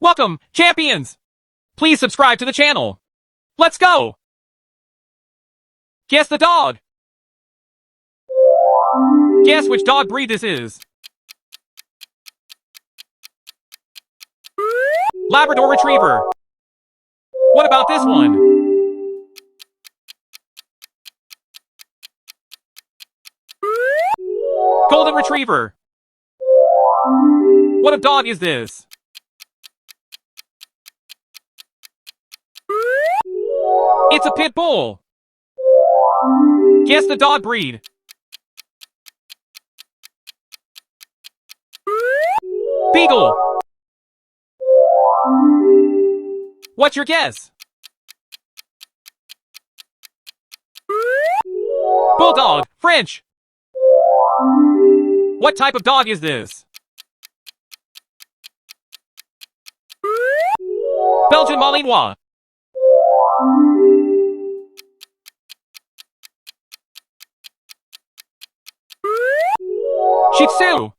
Welcome, champions! Please subscribe to the channel. Let's go! Guess the dog. Guess which dog breed this is. Labrador Retriever. What about this one? Golden Retriever. What a dog is this? It's a pit bull. Guess the dog breed. Beagle. What's your guess? Bulldog, French. What type of dog is this? Belgian Malinois. Shih Tzu.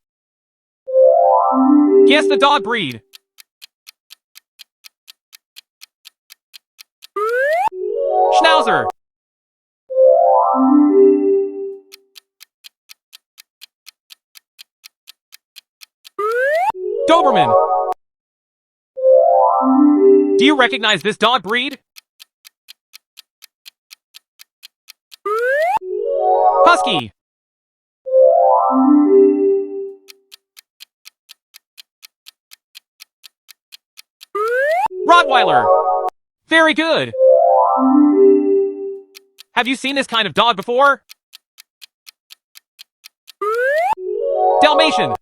Guess the dog breed. Schnauzer. Doberman. Do you recognize this dog breed? Husky. Rottweiler. Very good. Have you seen this kind of dog before? Dalmatian.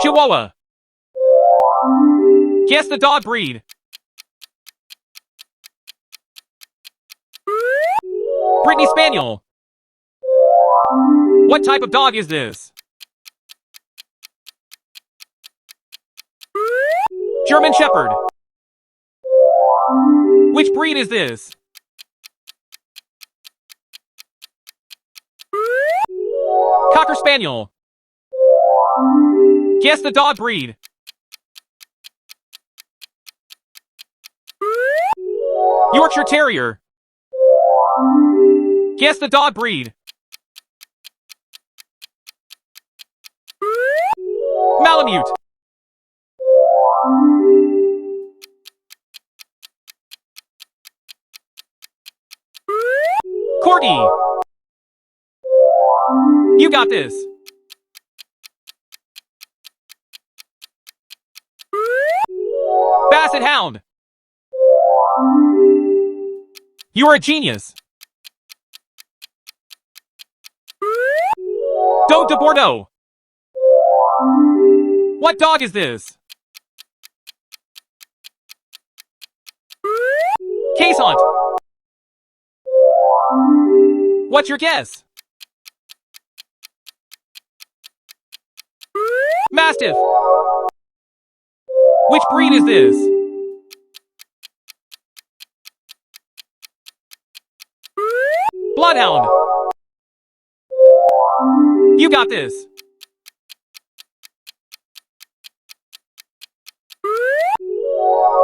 Chihuahua. Guess the dog breed. Brittany Spaniel. What type of dog is this? German Shepherd. Which breed is this? Cocker Spaniel. Guess the dog breed. Yorkshire Terrier. Guess the dog breed. Malamute. Corgi. You got this. Basset Hound. You are a genius. Dogue de Bordeaux. What dog is this? Caissant. What's your guess? Mastiff. Which breed is this? Bloodhound. You got this.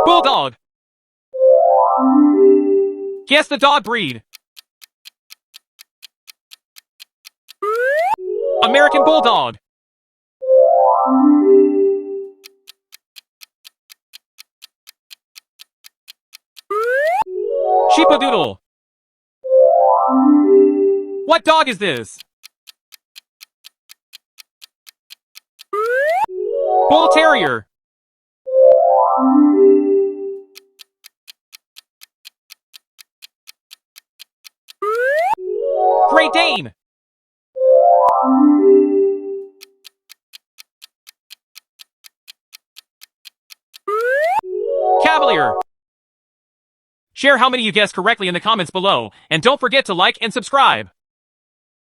Bulldog. Guess the dog breed. American Bulldog. Sheepadoodle. What dog is this? Bull Terrier. Great Dane. Cavalier. Share how many you guessed correctly in the comments below, and don't forget to like and subscribe.